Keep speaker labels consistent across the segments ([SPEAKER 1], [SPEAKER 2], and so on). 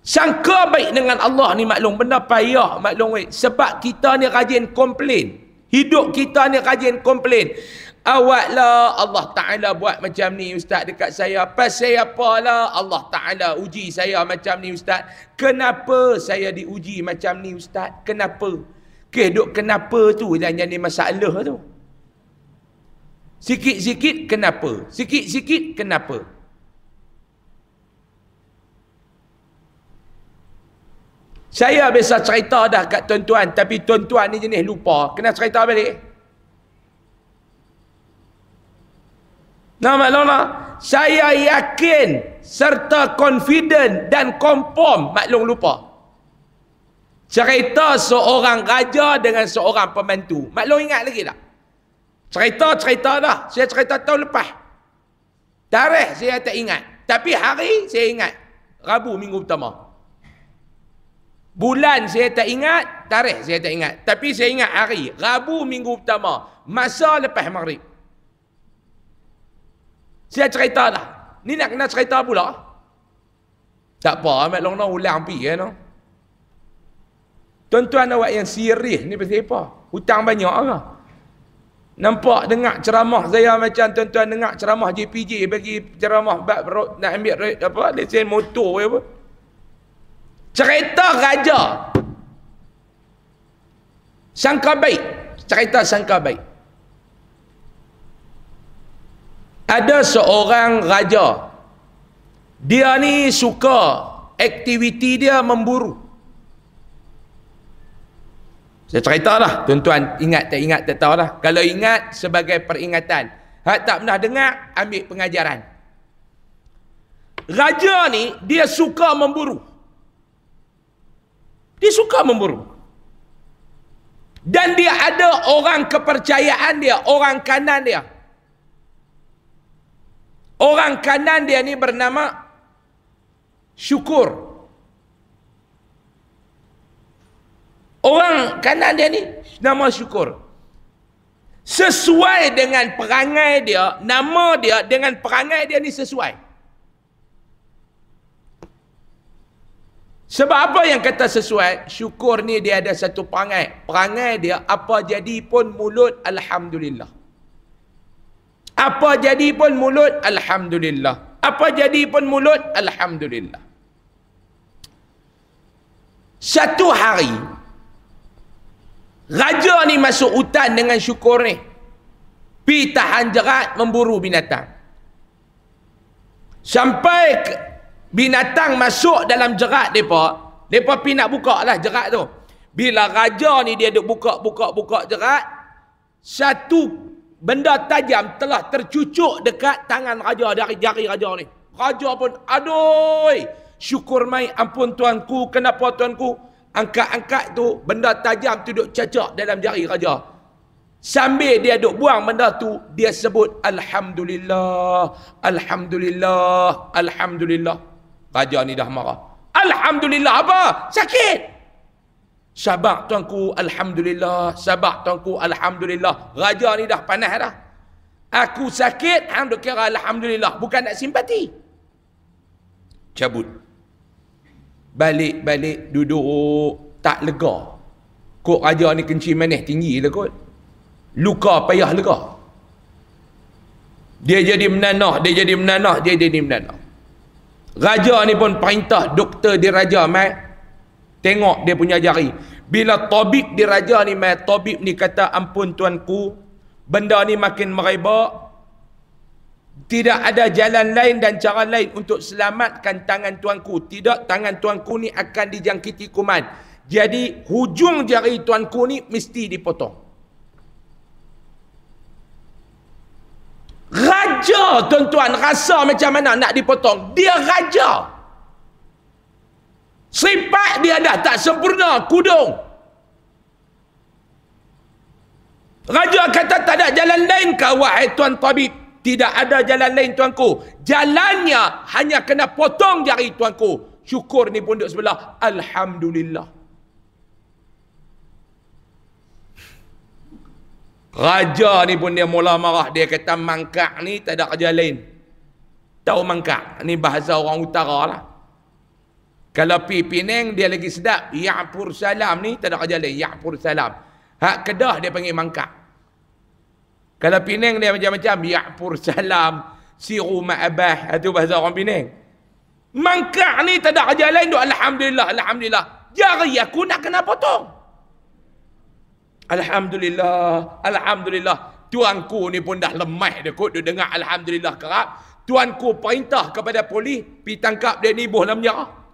[SPEAKER 1] Sangka baik dengan Allah ni maklum, benda payah maklum. Sebab kita ni rajin komplain. Hidup kita ni rajin komplain. Awaklah Allah Ta'ala buat macam ni ustaz dekat saya. Pasal apalah Allah Ta'ala uji saya macam ni ustaz. Kenapa saya diuji macam ni ustaz? Kenapa? Duk kenapa tu yang jadi masalah tu. Sikit-sikit kenapa? Sikit-sikit kenapa? Saya biasa cerita dah kat tuan-tuan, tapi tuan-tuan ni jenis lupa. Kena cerita balik. Nah, maklumlah, saya yakin serta confident dan confirm, maklum lupa. Cerita seorang raja dengan seorang pembantu. Maklum ingat lagi tak? Cerita dah. Saya cerita tahun lepas. Tarikh saya tak ingat. Tapi hari saya ingat. Rabu minggu pertama. Bulan saya tak ingat. Tarikh saya tak ingat. Tapi saya ingat hari. Rabu minggu pertama. Masa lepas maghrib. Saya cerita dah. Ni nak kena cerita pula. Tak apa, amat long ulang pi kan. Tuan-tuan awak yang serius ni pasal apa? Hutang banyak ke? Nampak dengar ceramah saya macam tuan-tuan dengar ceramah JPJ bagi ceramah nak ambil apa lesen motor apa. Cerita raja. Sangka baik. Cerita sangka baik. Ada seorang raja. Dia ni suka aktiviti dia memburu. Saya cerita lah. Tuan-tuan ingat tak ingat tak tahu lah. Kalau ingat sebagai peringatan. Hak tak pernah dengar, ambil pengajaran. Raja ni dia suka memburu. Dia suka memburu. Dan dia ada orang kepercayaan dia, orang kanan dia. Orang kanan dia ni bernama Syukur. Orang kanan dia ni nama Syukur. Sesuai dengan perangai dia, nama dia dengan perangai dia ni sesuai. Sebab apa yang kata sesuai? Syukur ni dia ada satu perangai. Perangai dia apa jadi pun mulut alhamdulillah. Apa jadi pun mulut alhamdulillah. Apa jadi pun mulut alhamdulillah. Satu hari raja ni masuk hutan dengan Syukur ni. Pi tahan jerat memburu binatang. Sampai binatang masuk dalam jerat depa pi nak buka lah jerat tu. Bila raja ni dia duk buka jerat, satu benda tajam telah tercucuk dekat tangan raja dari jari raja ni. Raja pun, aduh, Syukur mai, ampun tuanku, kenapa tuanku? Angkat-angkat tu, benda tajam tu duk cacak dalam jari raja. Sambil dia duk buang benda tu, dia sebut, Alhamdulillah, Alhamdulillah, Alhamdulillah. Raja ni dah marah. Alhamdulillah apa? Sakit. Sabar tuanku, Alhamdulillah. Sabar tuanku, Alhamdulillah. Raja ni dah panas dah. Aku sakit, hang duk kira Alhamdulillah. Bukan nak simpati. Cabut. Balik duduk. Tak lega. Kok raja ni kencing manis tinggi lah kot. Luka payah lega. Dia jadi menanah. Raja ni pun perintah doktor di raja mai. Tengok dia punya jari. Bila tabib di raja ni mai, tabib ni kata, ampun tuanku, benda ni makin merebak. Tidak ada jalan lain dan cara lain untuk selamatkan tangan tuanku. Tidak, tangan tuanku ni akan dijangkiti kuman. Jadi hujung jari tuanku ni mesti dipotong. Raja tuan-tuan rasa macam mana nak dipotong. Dia raja. Sifat dia dah tak sempurna, kudung. Raja kata tak ada jalan lain ke wahai tuan tabib? Tidak ada jalan lain tuanku. Jalannya hanya kena potong jari tuanku. Syukur ni pun duduk sebelah. Alhamdulillah. Raja ni pun dia mula marah. Dia kata mangkak ni tak ada kerja lain. Tahu mangkak? Ni bahasa orang utara lah. Kalau pi Penang dia lagi sedap. Ya'pur Salam ni tak ada kerja lain. Ya'pur Salam. Hak Kedah dia panggil mangkak. Kalau Penang dia macam-macam. Ya'pur Salam. Siru ma'abah. Itu bahasa orang Penang. Mangkak ni tak ada kerja lain. Alhamdulillah. Alhamdulillah. Jari aku nak kena potong. Alhamdulillah. Alhamdulillah. Tuanku ni pun dah lemah dia kot. Dia dengar Alhamdulillah kerap. Tuanku perintah kepada polis. Pergi tangkap dia ni boh dalam penjara.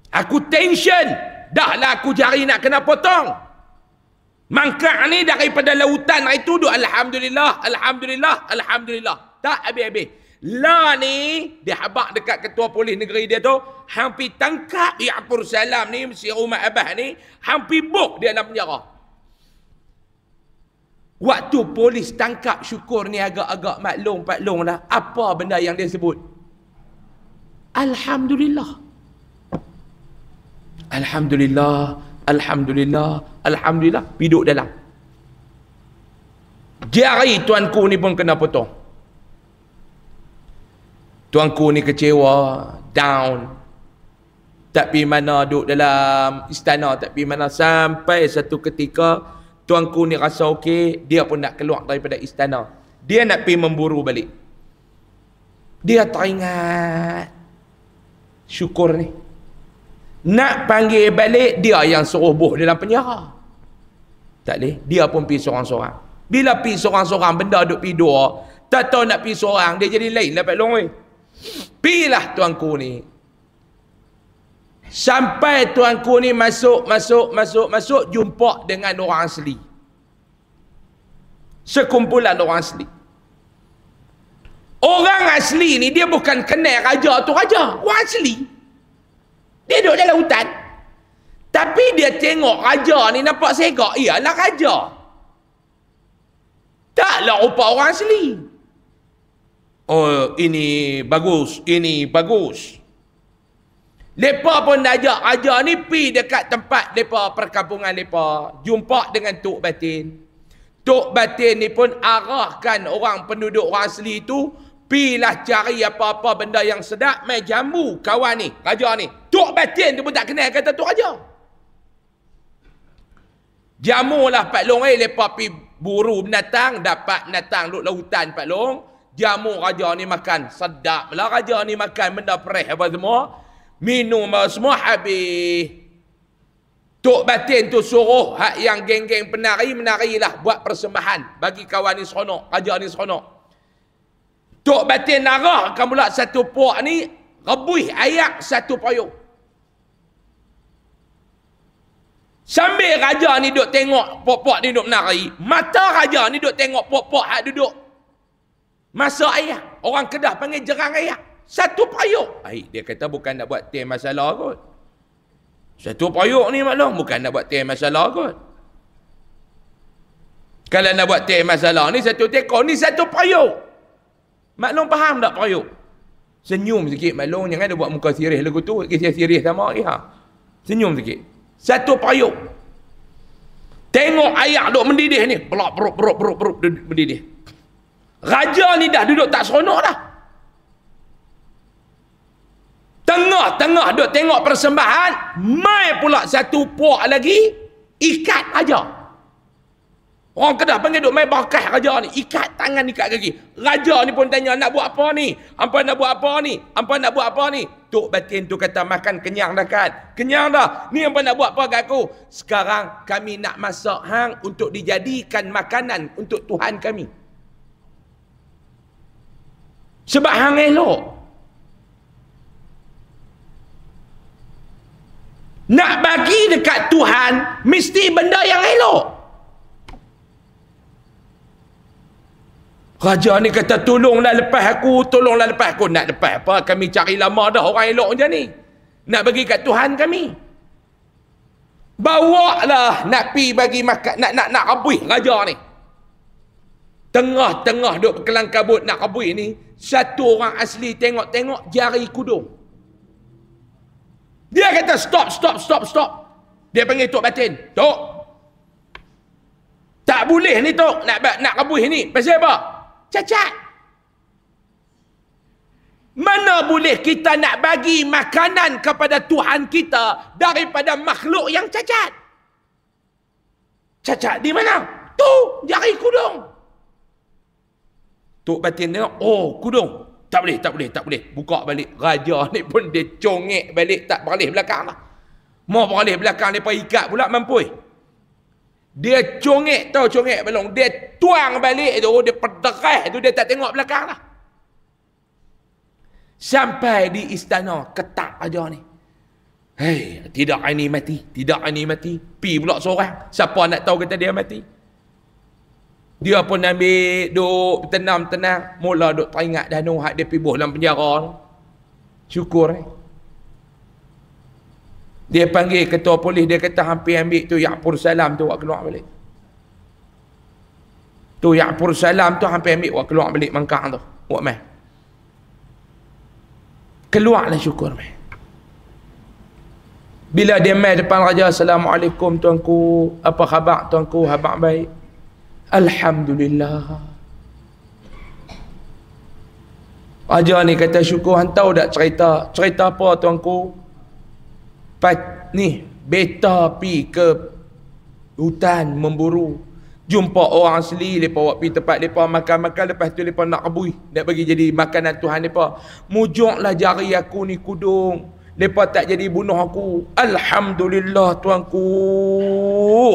[SPEAKER 1] Aku tension. Dah lah aku jari nak kena potong. Mangkak ni daripada lautan itu duk Alhamdulillah. Alhamdulillah. Alhamdulillah. Tak habis-habis. Lah ni dia habaq dekat ketua polis negeri dia tu. Hampir tangkap Ya'pur Salam ni. Si rumah abah ni. Hampir bok dia dalam penjara. Waktu polis tangkap Syukur ni agak-agak maklum lah. Apa benda yang dia sebut? Alhamdulillah. Alhamdulillah, Alhamdulillah, Alhamdulillah. Piduk dalam. Jari tuanku ni pun kena potong. Tuanku ni kecewa, down. Tak pergi mana, duduk dalam istana, tak pergi mana. Sampai satu ketika, tuanku ni rasa okey, dia pun nak keluar daripada istana. Dia nak pergi memburu balik. Dia teringat Syukur ni. Nak panggil balik, dia yang suruh boh dalam penjara. Tak boleh. Dia pun pergi seorang-seorang. Bila pergi seorang-seorang, benda duk pergi dua. Tak tahu nak pergi seorang, dia jadi lain lah Pak Long. Pergilah tuanku ni. Sampai tuanku ni masuk, jumpa dengan orang asli. Sekumpulan orang asli. Orang asli ni, dia bukan kenal raja tu raja. Orang asli. Dia duduk dalam hutan. Tapi dia tengok raja ni nampak segak. Ialah raja. Taklah rupa orang asli. Oh, ini bagus. Ini bagus. Lepas pun ajak raja ni pergi dekat tempat mereka, perkampungan mereka. Jumpa dengan Tok Batin. Tok Batin ni pun arahkan orang penduduk orang asli tu. Pilah cari apa-apa benda yang sedap. Mai jamu kawan ni, raja ni. Tok Batin tu pun tak kenal kata tu raja. Jamulah Pak Long. Lepas pergi buru binatang. Dapat binatang duduk lautan Pak Long. Jamu raja ni makan. Sedap lah raja ni makan benda fresh apa semua. Minum apa semua habis. Tok Batin tu suruh hak yang geng-geng penari menarilah. Buat persembahan. Bagi kawan ni seronok. Raja ni seronok. Tok Batin narahkan pula satu puak ni, rebuih ayak satu payung. Sambil raja ni duk tengok puak-puak ni duk menari, mata raja ni duk tengok puak-puak hak duduk masak ayak. Orang Kedah panggil jerang ayak. Satu payung. Dia kata bukan nak buat teh masalah kot. Satu payung ni maklum, bukan nak buat teh masalah kot. Kalau nak buat teh masalah ni satu tekor, ni satu payung. Maklum faham tak payung? Senyum sikit maklum, jangan ada buat muka sirih lagu tu. Kisah sirih sama lagi ha. Senyum sikit. Satu payung. Tengok ayak duk mendidih ni. Perut mendidih. Raja ni dah duduk tak seronok dah. Tengah-tengah duk tengok persembahan, mai pula satu puak lagi ikat raja. Orang Kedah panggil duk main bakah raja ni. Ikat tangan, ikat kaki. Raja ni pun tanya, nak buat apa ni? Hampa nak buat apa ni? Hampa nak buat apa ni? Tok Batin tu kata, makan kenyang dah kan? Kenyang dah. Ni hampa nak buat apa kat aku? Sekarang kami nak masak hang untuk dijadikan makanan untuk Tuhan kami. Sebab hang elok. Nak bagi dekat Tuhan, mesti benda yang elok. Raja ni kata, tolonglah lepas aku, tolonglah lepas aku. Nak lepas apa? Kami cari lama dah orang elok macam ni. Nak bagi kat Tuhan kami. Bawalah nak pi bagi makan, nak rebuih raja ni. Tengah-tengah duk berkelang kabut nak rebuih ni, satu orang asli tengok-tengok jari kudung. Dia kata, stop. Dia panggil Tok Batin. Tok, tak boleh ni Tok, nak rebuih ni. Pasal apa? Cacat. Mana boleh kita nak bagi makanan kepada Tuhan kita daripada makhluk yang cacat? Cacat di mana? Tu, jari kudung. Tok batin tengok, oh kudung. Tak boleh. Buka balik. Raja ni pun dia congek balik, tak beralih belakang lah. Mau beralih belakang, dia ikat pula mampui. Dia congek balong. Dia tuang balik tu, dia pederah tu, dia tak tengok belakang lah. Sampai di istana, ketak raja ni. Hei, tidak ini mati. Pi pula seorang. Siapa nak tahu kata dia mati? Dia pun ambil, duk tenang. Mula duk teringat dah hak dia pergi dalam penjara. Syukur. Dia panggil ketua polis, dia kata hampir ambil tu Ya'pur Salam tu awak keluar balik. Tu Ya'pur Salam tu hampir ambil awak keluar balik mangkang tu. Awak mai. Keluarlah syukur mai. Bila dia mai depan raja, Assalamualaikum tuanku, apa khabar tuanku? Khabar baik. Alhamdulillah. Raja ni kata, syukur, hang tahu tak cerita apa tuanku? Ni beta pi ke hutan memburu, jumpa orang asli, lepas awak pergi tempat lepas makan, lepas tu lepas nak rebui, nak bagi jadi makanan Tuhan lepas. Mujuklah jari aku ni kudung, lepas tak jadi bunuh aku. Alhamdulillah tuanku.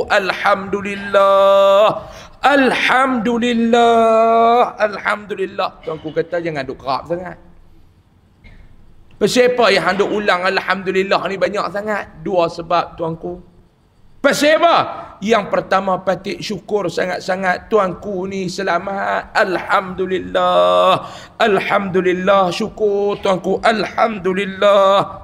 [SPEAKER 1] Alhamdulillah. Tuanku kata jangan duk kerap sangat. Pasal apa yang duk ulang Alhamdulillah ni banyak sangat? Dua sebab tuanku. Pasal apa? Yang pertama, patik syukur sangat-sangat tuanku ni selamat. Alhamdulillah, syukur tuanku. Alhamdulillah.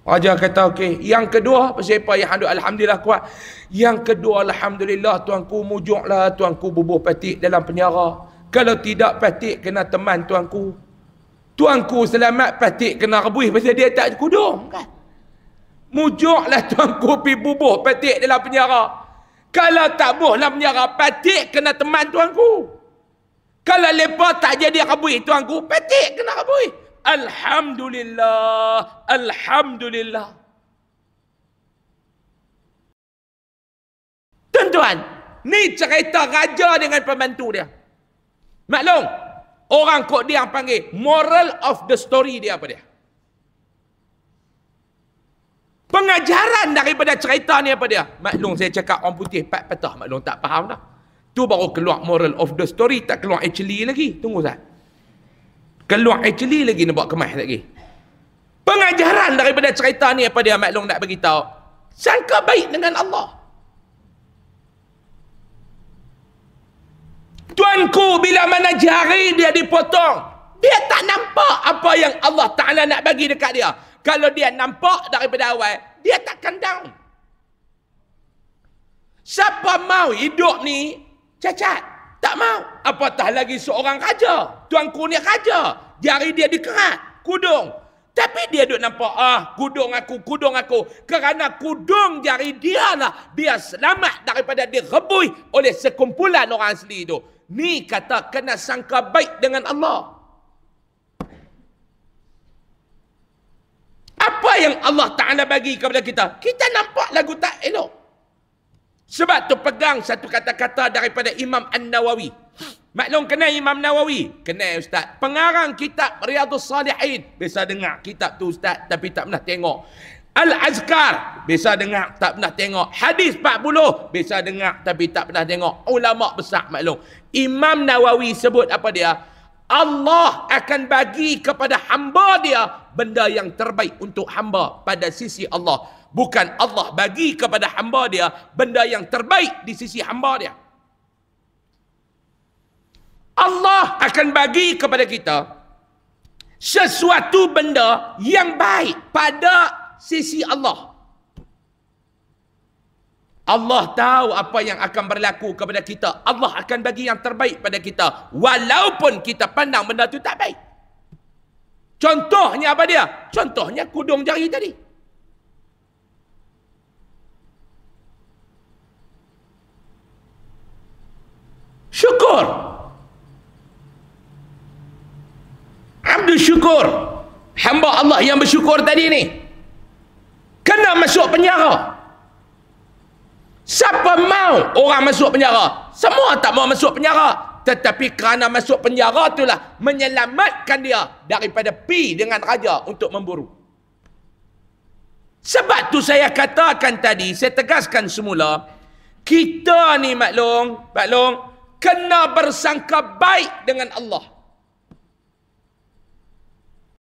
[SPEAKER 1] Raja kata okey. Yang kedua, pasal apa yang duk Alhamdulillah kuat? Yang kedua, Alhamdulillah tuanku, mujuklah tuanku bubuh patik dalam penjara. Kalau tidak, patik kena teman tuanku. Tuanku selamat, patik kena rebus pasal dia tak kudung kan. Mujuklah tuanku pergi bubuh patik dalam penjara. Kalau tak buh dalam penjara, patik kena teman tuanku. Kalau lepas tak jadi rebus tuanku, patik kena rebus. Alhamdulillah. Tuan-tuan, ni cerita raja dengan pembantu dia. Maklum, orang kok dia panggil moral of the story dia apa dia? Pengajaran daripada cerita ni apa dia? Maklum saya cakap orang putih 4 patah, maklum tak faham dah. Tu baru keluar moral of the story, tak keluar actually lagi. Tunggu Ustaz. Keluar actually lagi nak buat kemas lagi. Pengajaran daripada cerita ni apa dia? Maklum nak beritahu, sangka baik dengan Allah. Tuanku bila mana jari dia dipotong, dia tak nampak apa yang Allah Ta'ala nak bagi dekat dia. Kalau dia nampak daripada awal, dia takkan down. Siapa mau hidup ni cacat? Tak mau. Apatah lagi seorang raja. Tuanku ni raja. Jari dia dikerat, kudung. Tapi dia duk nampak, kudung aku. Kerana kudung jari dia lah, dia selamat daripada direbui oleh sekumpulan orang asli itu. Ni kata kena sangka baik dengan Allah. Apa yang Allah Ta'ala bagi kepada kita, kita nampak lagu tak elok. Sebab tu pegang satu kata-kata daripada Imam An-Nawawi. Maklum kenal Imam Nawawi? Kenal Ustaz. Pengarang kitab Riyadhus Salihin. Biasa dengar kitab tu Ustaz, tapi tak pernah tengok. Al-Azkar, biasa dengar, tak pernah tengok. Hadis 40, biasa dengar, tapi tak pernah tengok. Ulama besar maklum. Imam Nawawi sebut apa dia? Allah akan bagi kepada hamba dia benda yang terbaik untuk hamba pada sisi Allah. Bukan Allah bagi kepada hamba dia benda yang terbaik di sisi hamba dia. Allah akan bagi kepada kita sesuatu benda yang baik pada sisi Allah. Allah tahu apa yang akan berlaku kepada kita. Allah akan bagi yang terbaik pada kita. Walaupun kita pandang benda itu tak baik. Contohnya apa dia? Contohnya kudung jari tadi. Syukur. Abdul syukur bersyukur. Hamba Allah yang bersyukur tadi ni kena masuk penjara. Siapa mau orang masuk penjara? Semua tak mau masuk penjara. Tetapi kerana masuk penjara itulah menyelamatkan dia daripada pi dengan raja untuk memburu. Sebab tu saya katakan tadi, saya tegaskan semula, kita ni maklum, kena bersangka baik dengan Allah.